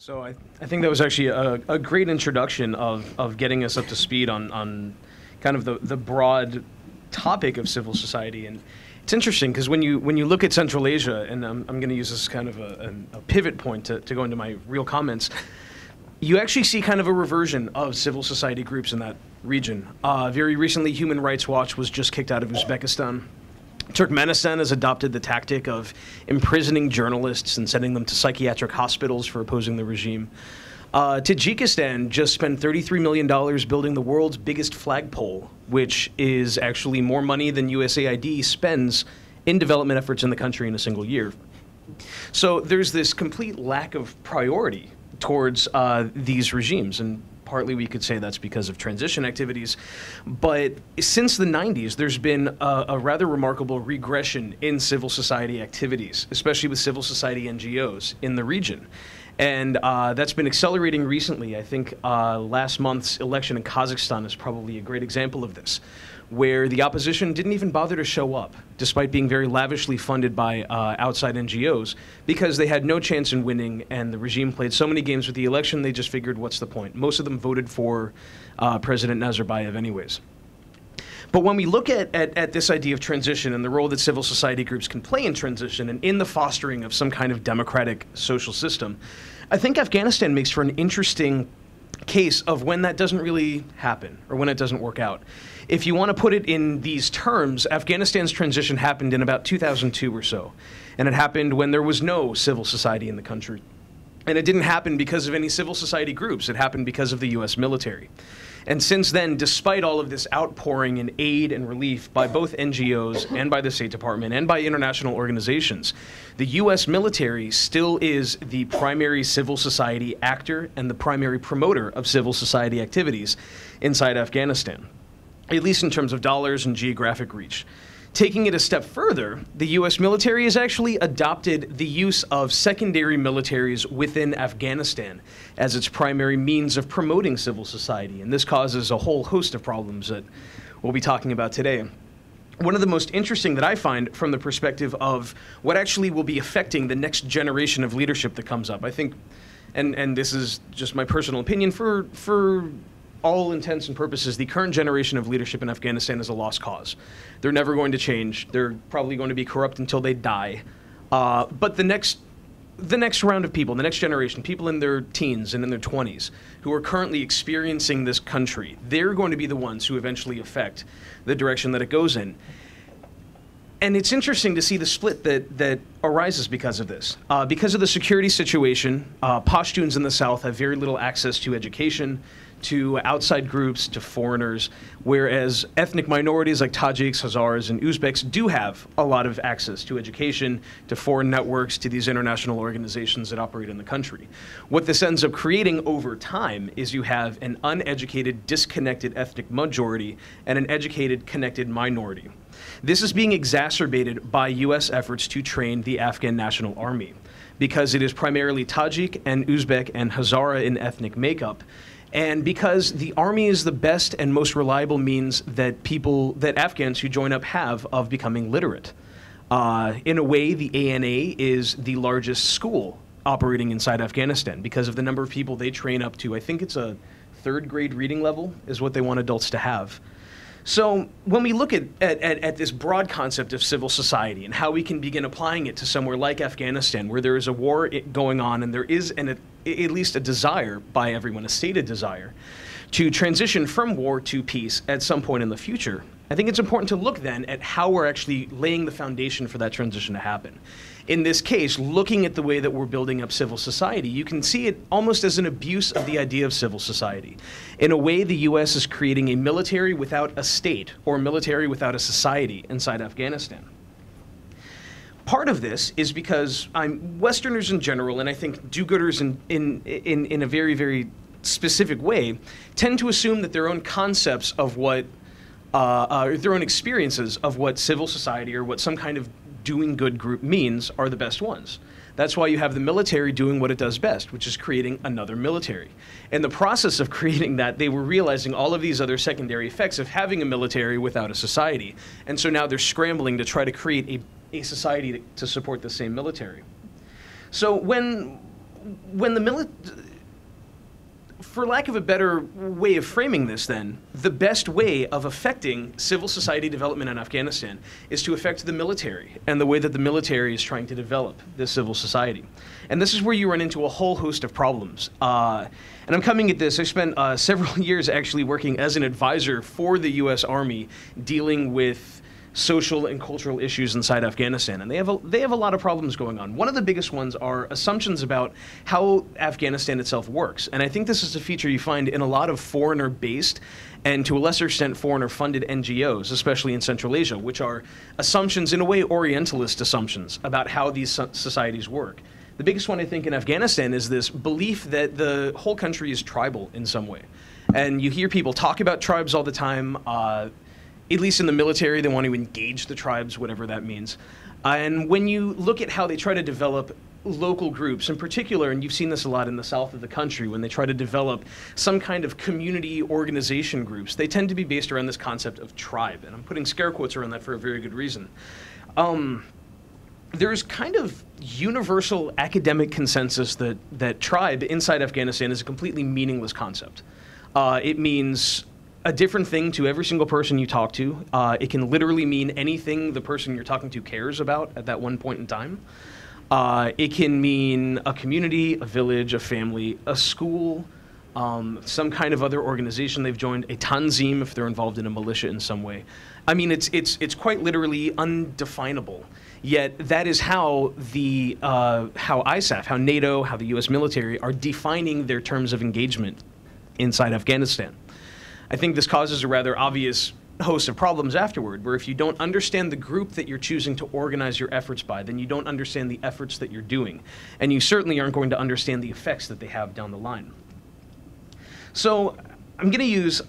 So I think that was actually a great introduction of getting us up to speed on kind of the broad topic of civil society. And it's interesting because when you look at Central Asia, and I'm going to use this kind of a pivot point to go into my real comments, you actually see kind of a reversion of civil society groups in that region. Very recently, Human Rights Watch was just kicked out of Uzbekistan. Turkmenistan has adopted the tactic of imprisoning journalists and sending them to psychiatric hospitals for opposing the regime. Tajikistan just spent $33 million building the world's biggest flagpole, which is actually more money than USAID spends in development efforts in the country in a single year. So there's this complete lack of priority towards these regimes, and partly we could say that's because of transition activities. But since the 90s, there's been a rather remarkable regression in civil society activities, especially with civil society NGOs in the region. And that's been accelerating recently. I think last month's election in Kazakhstan is probably a great example of this, where the opposition didn't even bother to show up, despite being very lavishly funded by outside NGOs, because they had no chance in winning, and the regime played so many games with the election, they just figured, what's the point? Most of them voted for President Nazarbayev anyways. But when we look at this idea of transition and the role that civil society groups can play in transition and in the fostering of some kind of democratic social system, I think Afghanistan makes for an interesting case of when that doesn't really happen or when it doesn't work out. If you want to put it in these terms, Afghanistan's transition happened in about 2002 or so, and it happened when there was no civil society in the country. And it didn't happen because of any civil society groups. It happened because of the U.S. military. And since then, despite all of this outpouring in aid and relief by both NGOs and by the State Department and by international organizations, the U.S. military still is the primary civil society actor and the primary promoter of civil society activities inside Afghanistan, at least in terms of dollars and geographic reach. Taking it a step further, the U.S. military has actually adopted the use of secondary militaries within Afghanistan as its primary means of promoting civil society, and this causes a whole host of problems that we'll be talking about today. One of the most interesting that I find from the perspective of what actually will be affecting the next generation of leadership that comes up, I think, and this is just my personal opinion, for all intents and purposes, the current generation of leadership in Afghanistan is a lost cause. They're never going to change. They're probably going to be corrupt until they die. But the next round of people, the next generation, people in their teens and in their 20s who are currently experiencing this country, they're going to be the ones who eventually affect the direction that it goes in. And it's interesting to see the split that arises because of this. Because of the security situation, Pashtuns in the south have very little access to education, to outside groups, to foreigners, whereas ethnic minorities like Tajiks, Hazaras, and Uzbeks do have a lot of access to education, to foreign networks, to these international organizations that operate in the country. What this ends up creating over time is you have an uneducated, disconnected ethnic majority and an educated, connected minority. This is being exacerbated by U.S. efforts to train the Afghan National Army, because it is primarily Tajik and Uzbek and Hazara in ethnic makeup, and because the army is the best and most reliable means that Afghans who join up have of becoming literate. In a way, the ANA is the largest school operating inside Afghanistan because of the number of people they train up to. I think it's a 3rd grade reading level is what they want adults to have. So when we look at this broad concept of civil society and how we can begin applying it to somewhere like Afghanistan, where there is a war going on and there is at least a desire by everyone, a stated desire, to transition from war to peace at some point in the future, I think it's important to look then at how we're actually laying the foundation for that transition to happen. In this case, looking at the way that we're building up civil society, you can see it almost as an abuse of the idea of civil society. In a way, the U.S. is creating a military without a state, or a military without a society inside Afghanistan. Part of this is because Westerners in general, and I think do-gooders in a very, very specific way, tend to assume that their own concepts of what, their own experiences of what civil society or what some kind of doing good group means are the best ones. That's why you have the military doing what it does best, which is creating another military. In the process of creating that, they were realizing all of these other secondary effects of having a military without a society. And so now they're scrambling to try to create a society to support the same military. So when when the for lack of a better way of framing this then, the best way of affecting civil society development in Afghanistan is to affect the military and the way that the military is trying to develop this civil society. And this is where you run into a whole host of problems. And I'm coming at this, I spent several years actually working as an advisor for the US Army dealing with social and cultural issues inside Afghanistan, and they have a lot of problems going on. One of the biggest ones are assumptions about how Afghanistan itself works, and I think this is a feature you find in a lot of foreigner-based and to a lesser extent foreigner-funded NGOs, especially in Central Asia, which are assumptions, in a way Orientalist assumptions, about how these societies work. The biggest one, I think, in Afghanistan is this belief that the whole country is tribal in some way. And you hear people talk about tribes all the time. At least in the military, they want to engage the tribes, whatever that means. And when you look at how they try to develop local groups, in particular, and you've seen this a lot in the south of the country, when they try to develop some kind of community organization groups, they tend to be based around this concept of tribe. And I'm putting scare quotes around that for a very good reason. There's kind of universal academic consensus that tribe inside Afghanistan is a completely meaningless concept. It means a different thing to every single person you talk to. It can literally mean anything the person you're talking to cares about at that one point in time. It can mean a community, a village, a family, a school, some kind of other organization they've joined, a tanzim if they're involved in a militia in some way. I mean, it's quite literally undefinable. Yet that is how how ISAF, how NATO, how the U.S. military are defining their terms of engagement inside Afghanistan. I think this causes a rather obvious host of problems afterward, where if you don't understand the group that you're choosing to organize your efforts by, then you don't understand the efforts that you're doing. And you certainly aren't going to understand the effects that they have down the line. So I'm going to use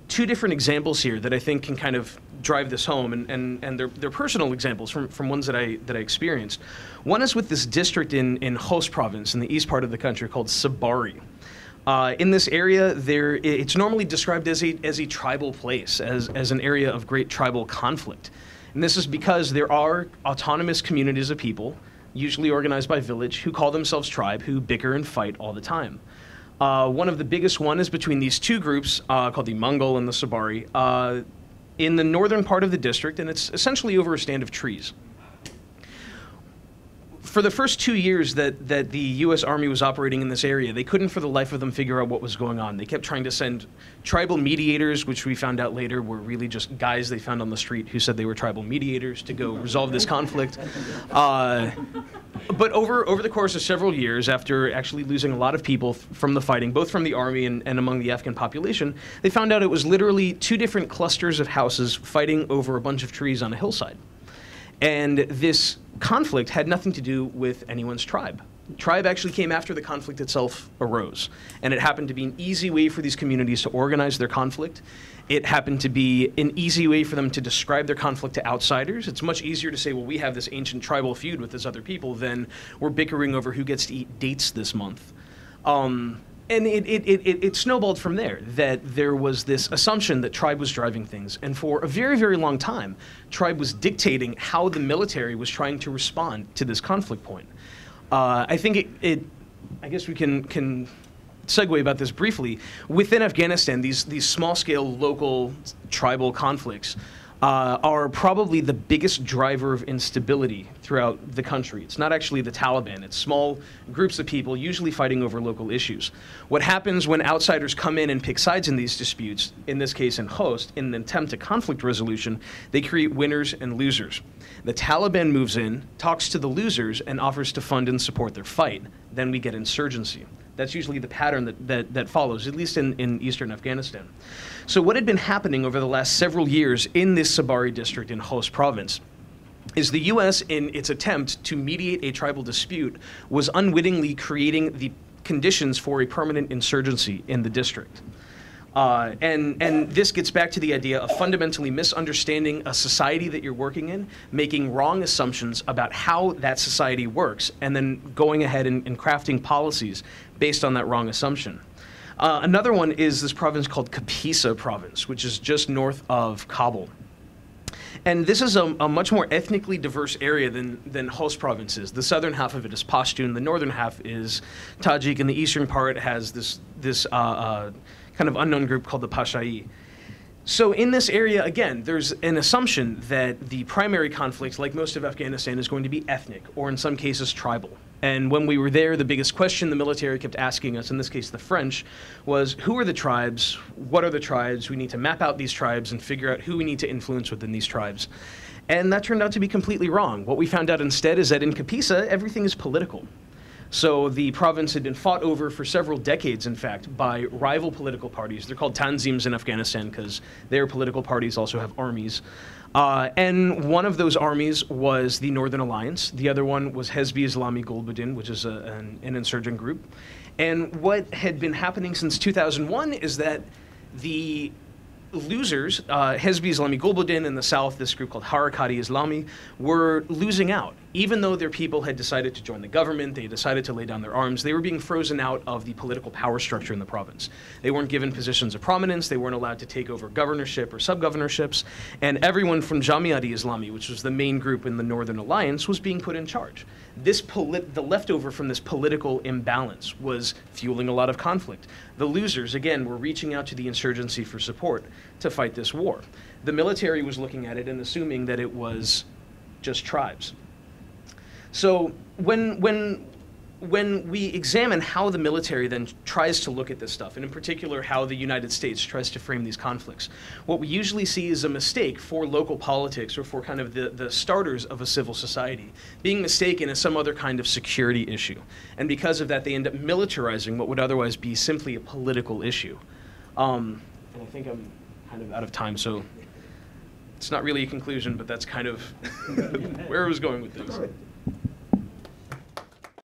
two different examples here that I think can kind of drive this home, and they're personal examples from ones that I experienced. One is with this district in Khost province in the east part of the country called Sabari. In this area, it's normally described as a tribal place, as an area of great tribal conflict. And this is because there are autonomous communities of people, usually organized by village, who call themselves tribe, who bicker and fight all the time. One of the biggest one is between these two groups called the Mongol and the Sabari in the northern part of the district, and it's essentially over a stand of trees. For the first 2 years that the U.S. Army was operating in this area, they couldn't for the life of them figure out what was going on. They kept trying to send tribal mediators, which we found out later were really just guys they found on the street who said they were tribal mediators to go resolve this conflict. But over the course of several years, after actually losing a lot of people from the fighting, both from the army and among the Afghan population, they found out it was literally two different clusters of houses fighting over a bunch of trees on a hillside. And this conflict had nothing to do with anyone's tribe. Tribe actually came after the conflict itself arose. And it happened to be an easy way for these communities to organize their conflict. It happened to be an easy way for them to describe their conflict to outsiders. It's much easier to say, well, we have this ancient tribal feud with this other people than we're bickering over who gets to eat dates this month. And it snowballed from there, that there was this assumption that tribe was driving things. And for a very, very long time, tribe was dictating how the military was trying to respond to this conflict point. I think I guess we can segue about this briefly. Within Afghanistan, these small-scale local tribal conflicts are probably the biggest driver of instability throughout the country. It's not actually the Taliban. It's small groups of people usually fighting over local issues. What happens when outsiders come in and pick sides in these disputes, in this case in Khost, in an attempt at conflict resolution, they create winners and losers. The Taliban moves in, talks to the losers, and offers to fund and support their fight. Then we get insurgency. That's usually the pattern that follows, at least in eastern Afghanistan. So what had been happening over the last several years in this Sabari district in Khost province is the U.S., in its attempt to mediate a tribal dispute, was unwittingly creating the conditions for a permanent insurgency in the district. And this gets back to the idea of fundamentally misunderstanding a society that you're working in, making wrong assumptions about how that society works, and then going ahead and crafting policies based on that wrong assumption. Another one is this province called Kapisa province, which is just north of Kabul. And this is a much more ethnically diverse area than Host province is. The southern half of it is Pashtun, the northern half is Tajik, and the eastern part has this kind of unknown group called the Pashai. So in this area, again, there's an assumption that the primary conflict, like most of Afghanistan, is going to be ethnic, or in some cases tribal. And when we were there, the biggest question the military kept asking us, in this case the French, was who are the tribes? What are the tribes? We need to map out these tribes and figure out who we need to influence within these tribes. And that turned out to be completely wrong. What we found out instead is that in Kapisa, everything is political. So the province had been fought over for several decades, in fact, by rival political parties. They're called tanzims in Afghanistan because their political parties also have armies. And one of those armies was the Northern Alliance. The other one was Hezbi Islami Gulbuddin, which is an insurgent group. And what had been happening since 2001 is that the losers, Hezbi Islami Gulbuddin in the south, this group called Harakati Islami, were losing out. Even though their people had decided to join the government, they decided to lay down their arms, they were being frozen out of the political power structure in the province. They weren't given positions of prominence, they weren't allowed to take over governorship or sub-governorships, and everyone from Jamiat-e-Islami, which was the main group in the Northern Alliance, was being put in charge. The leftover from this political imbalance was fueling a lot of conflict. The losers, again, were reaching out to the insurgency for support to fight this war. The military was looking at it and assuming that it was just tribes. So when we examine how the military then tries to look at this stuff, and in particular how the United States tries to frame these conflicts, what we usually see is a mistake for local politics or for kind of the starters of a civil society being mistaken as some other kind of security issue. And because of that, they end up militarizing what would otherwise be simply a political issue. And I think I'm kind of out of time, so it's not really a conclusion, but that's kind of where I was going with this.